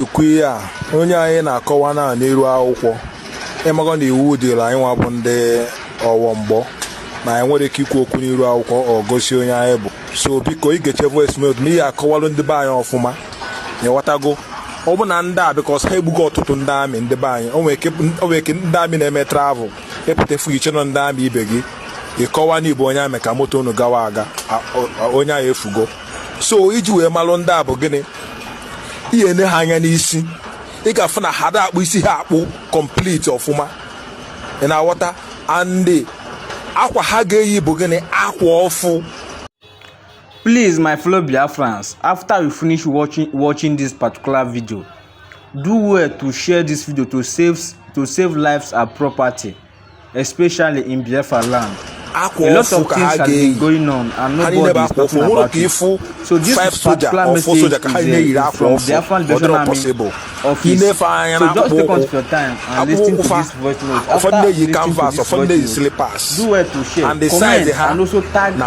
na-ekwu ihe a onye anyị na-akọwa na n'iru akwụkwọ ịmago na iwu dịrị anyị nwa bụ ndị ọwọ mgbọ na anyị nwere ike ikwu okwu n'iru akwụkwọ ọ gosi onye anyị bụ so biko ị ga-eche voice note ma ihe akọwalụ ndị be anyị ọfụma nyewatago ọ bụ na ndị a bikọs ha egbugo ọtụtụ ndị amị ndị be anyị o nwere ike ndị amị na-eme travel epụtafu iche nọ ndị amị ibe gị ịkọwa n'Igbo onye amị ka moto unu gawa aga onye ahụ efugo so iji wee malụ ndị a bụ gịnị ihe ne ha anya n'isi ị ga-afụ na ha da akpụ isi ha akpụ complete ọfụma ị na-aghọta and akwa ha ga-eyi bụ gịnị akwa ọfụ. Please, my fellow Biafrans, after you finish watching this particular video, do well to share this video to save lives and property, especially in Biafra land. A lot of things have been going on and nobody is talking about it. So this particular message is from Biafra Liberation Army office. So just take on your time and listen to this voice note. After listening to this voice note, do well to share, comment and also tag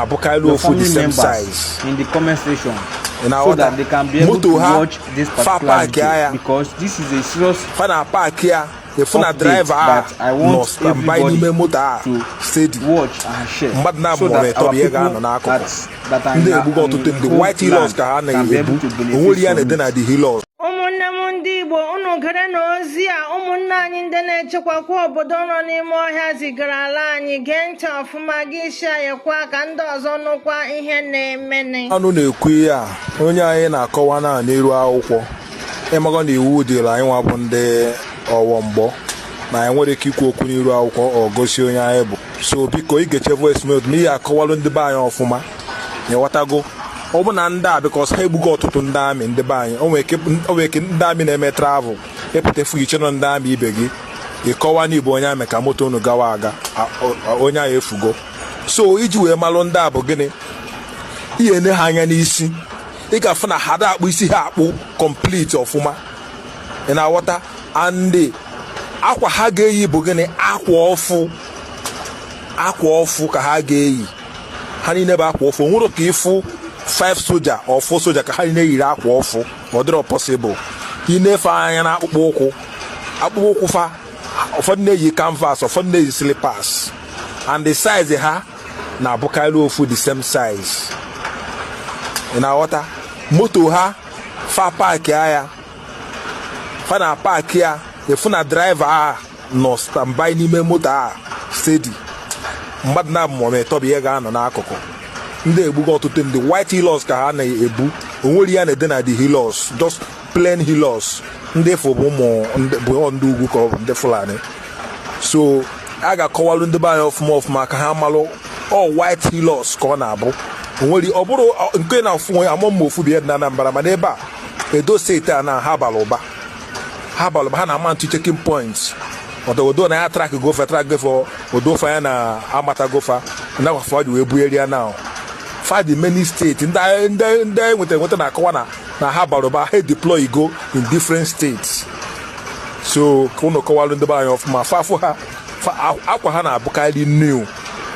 your family members in the comment section so that they can be able to watch this particular video, because this is a serious update that I want everybody to watch and share, so that our people that are in the white land can be able to benefit from it. Ụmụnne m ndị Igbo, unu gere n'ozi a ụmụnne anyị ndị na-echekwakwa obodo nọ n'ime ọhịa zigara ala anyị, gee ntị ọfụma gị shayekwa ka ndị ọzọ nụkwa ihe na-emene. Ọnụ na-ekwu ihe a onye anyị na-akọwa na n'iru akwụkwọ ịmago na iwu dịrị anyị nwa bụ ndị ọwọ mgbọ na anyị nwere ike ikwu okwu n'iru akwụkwọ ọ gosi onye anyị bụ so biko ị ga-eche voice note ma ihe akọwalụ ndị be anyị ọfụma nyewatago ọ bụ na ndị a bikọs ha egbugo ọtụtụ ndị amị ndị be anyị o nwere ike ndị amị na-eme travel epụtafu iche nọ ndị amị ibe gị ịkọwa n'Igbo onye amị ka moto unu gawa aga onye ahụ efugo so iji wee malụ ndị a bụ gịnị ihe ne ha anya n'isi ị ga-afụ na ha da akpụ isi ha akpụ complete ọfụma ị na-aghọta and akwa ha ga-eyi bụ gịnị akwa ọfụ ka ha ga-eyi ha niile bụ akwa ọfụ nwere ka ịfụ 5 soja or 4 soja ka ha niile yiri akwa ọfụ ọ dịrọ possible inefe anya na akpụkpọ ụkwụ fa ụfọdụ na-eyi canvas ụfọdụ na-eyi slippers and the size ha na-abụkarị ofu the same size ị na-aghọta moto ha fa paakị ya fa na paakị ya efu na driver a nọ standby n'ime moto a steady mmadụ na-abụ ma etọbụ ihe ga-anọ n'akụkụ ndị egbugo ọtụtụ ndị white healers ka ha na-ebu onwere ya na-ede na the healers just plain healers ndị fụ bụ ụmụ ndị ugwu ka ọ bụ ndị Fulani so a ga-akọwalụ ndị be anyị ọfụma ka ha malụ all white healers ka ọ na-abụ onwere ọ bụrụ nke na-afụ onye amụ mma ofu bi na Anambra mana ebe a Edo steeti a na ha bara ụba ha na-ama ntụ checking points odo na ya track gofa odo fa ya na amata gofa na kwafa ji wee bueri ya now fa the many states ndị nweta na-akọwa na ha bara ụba ha deploy go in different states so ka unu kọwalụ ndị be anyị ọfụma fafụ ha akwa ha na-abụkarị new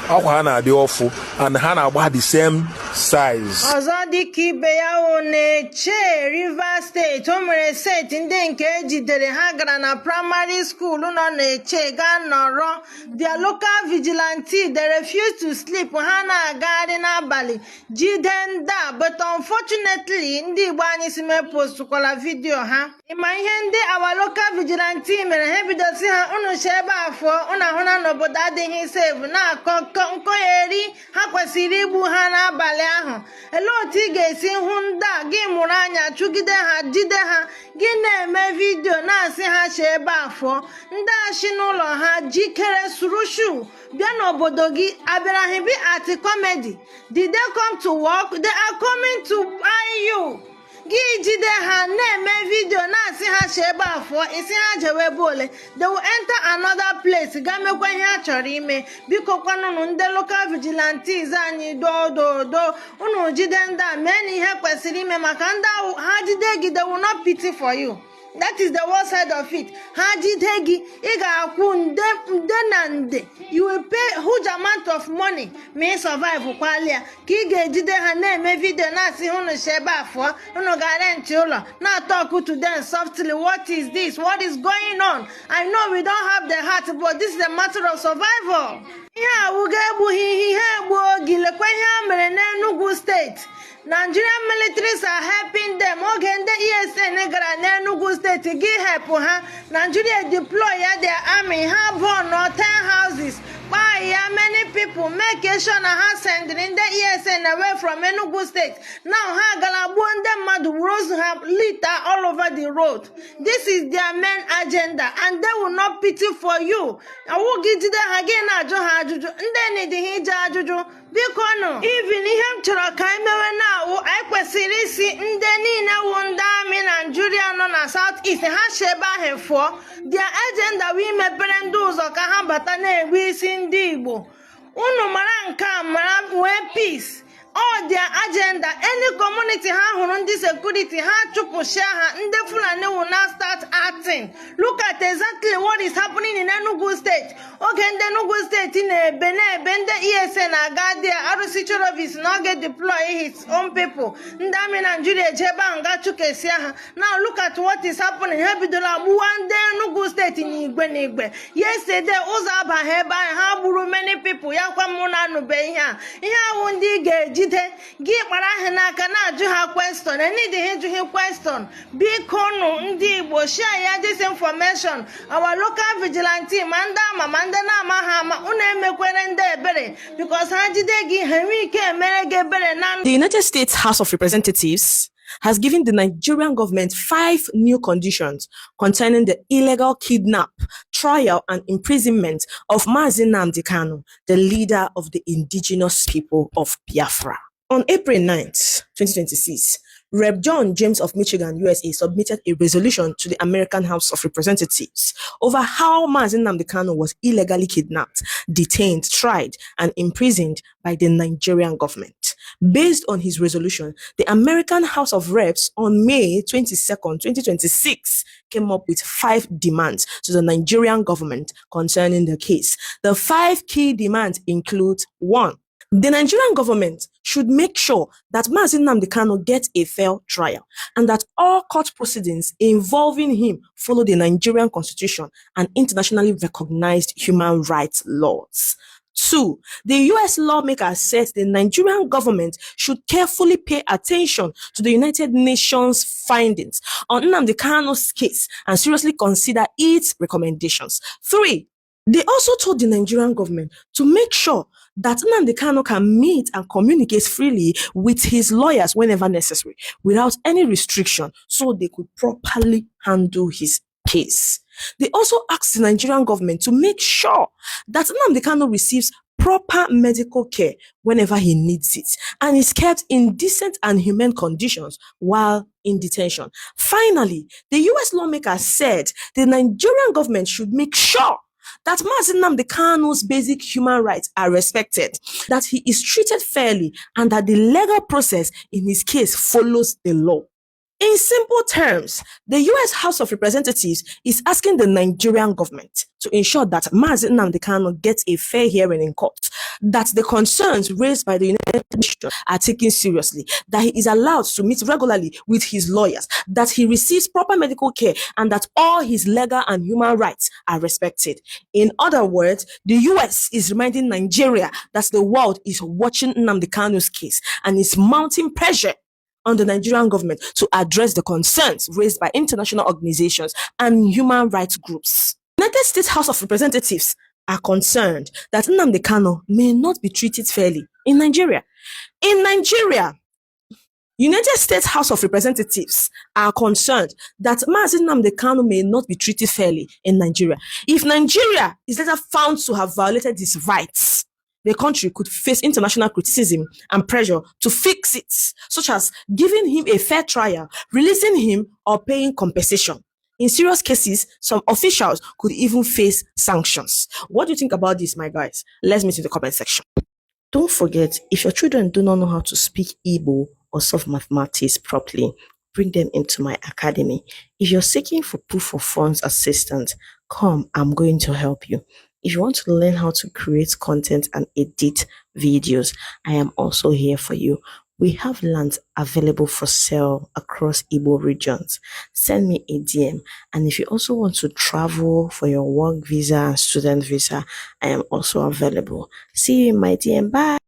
akwa ha na-adị ọfụ and ha na-agba the same size. Ọzọ dịka ibe ya na-eche Rivers steeti o nwere steeti ndị nke ejidere ha gara na primary school nọ na-eche gaa nọrọ their local vigilante they refuse to sleep ha na-agagharị n'abalị jide ndị a but unfortunately ndị Igbo anyị si mee postkwala vidio ha ịma ihe ndị our local vigilante mere ha bidosi ha unu che ebe afọ unu ahụ na n'obodo adịghị safe na-akọ nkọgheri ha kwesịrị igbu ha n'abalị ahụ ele otu ị ga-esi hụ ndị a gị mụrụ anya chụgide ha jide ha gị na-eme vidio na-asị ha chee ebe afọ ndị ashi n'ụlọ ha jikere surushu bịa n'obodo gị abịara ha bi ati comedy did they come to work? They are coming to buy you. Gị jide ha na-eme vidio na-asị ha chee ebe afọ isi ha jewe ebe ole they will enter another place ga mekwa ihe ha chọrọ ime biko kwanụnụ ndị local vigilantes anyị do unu jide ndị a mee na ihe kwesịrị ime maka ndị ha jide gị they will not pity for you That is the worst side of it. Hajidegi, you will pay huge amount of money. May survive kwalia. Kige jide hane me video na si hunu sheba for hunu garant yola. Now talk to them softly. What is this? What is going on? I know we don't have the heart, but this is a matter of survival. Yeah, we get Enugu State. Nigerian militaries are helping them. Okay, the ESN Enugu State to give help. Nigeria deploy their army. Have 1 or 10 houses. Why many people make sure na sending in the ESN away from Enugu State. Now Madu roads have litter all over the road. This is their main agenda, and they will not pity for you. I will get to the again and then the Bikono, even him to a Kaimewe now, I kwesịrị isi ndị niile wu ndị amị Nigeria nọ na South East ha sheba he for their agenda we mepere ndị ụzọ ka ha bata na-egbu isi ndị Igbo. Unu mara nke a mara nwee peace. All their agenda, any community ha security ha chupushia ha ndị Fulani will now start acting. Look at exactly what is happening in Enugu State. Okay, in Enugu State in Bende ESN agadia Arusi Chorovis now get deploy his own people. Ndami Nigeria Jeba nga chukesia ha. Now look at what is happening. Hebidola one day Enugu State in Igbe. Yesterday Uzaba heba ha buru many people. Yakwa muna nube ya. Iya wundi geji give Marahana can ha question. I need to hear question. Big Kono, Ndi, share this information. Our local vigilante, Manda Mahama, Uneme Querende Bere, because Hajidegi Henrique Merege Bere Nan. The United States House of Representatives has given the Nigerian government 5 new conditions concerning the illegal kidnap, trial, and imprisonment of Nnamdi Kanu, the leader of the indigenous people of Biafra. On April 9th, 2026, Rep. John James of Michigan, USA, submitted a resolution to the American House of Representatives over how Nnamdi Kanu was illegally kidnapped, detained, tried, and imprisoned by the Nigerian government. Based on his resolution, the American House of Reps on May 22nd, 2026, came up with 5 demands to the Nigerian government concerning the case. The 5 key demands include: 1. The Nigerian government should make sure that Nnamdi Kanu gets a fair trial and that all court proceedings involving him follow the Nigerian constitution and internationally recognized human rights laws. 2. The U.S. lawmaker says the Nigerian government should carefully pay attention to the United Nations findings on Nnamdi Kanu's case and seriously consider its recommendations. 3. They also told the Nigerian government to make sure that Nnamdi Kanu can meet and communicate freely with his lawyers whenever necessary, without any restriction, so they could properly handle his case. They also asked the Nigerian government to make sure that Nnamdi Kanu receives proper medical care whenever he needs it and is kept in decent and humane conditions while in detention. Finally, the U.S. lawmaker said the Nigerian government should make sure that Nnamdi Kanu's basic human rights are respected, that he is treated fairly, and that the legal process in his case follows the law. In simple terms, the U.S. House of Representatives is asking the Nigerian government to ensure that Nnamdi Kanu gets a fair hearing in court, that the concerns raised by the United Nations are taken seriously, that he is allowed to meet regularly with his lawyers, that he receives proper medical care, and that all his legal and human rights are respected. In other words, the U.S. is reminding Nigeria that the world is watching Nnamdi Kanu's case and is mounting pressure on the Nigerian government to address the concerns raised by international organizations and human rights groups. United States House of Representatives are concerned that Nnamdi Kanu may not be treated fairly in Nigeria. In Nigeria, United States House of Representatives are concerned that Nnamdi Kanu may not be treated fairly in Nigeria. If Nigeria is later found to have violated his rights, the country could face international criticism and pressure to fix it, such as giving him a fair trial, releasing him, or paying compensation. In serious cases, some officials could even face sanctions. What do you think about this, my guys? Let's meet in the comment section. Don't forget, if your children do not know how to speak Igbo or solve mathematics properly, bring them into my academy. If you're seeking for proof of funds assistance, come, I'm going to help you. If you want to learn how to create content and edit videos, I am also here for you. We have lands available for sale across Igbo regions. Send me a DM. And if you also want to travel for your work visa and student visa, I am also available. See you in my DM. Bye.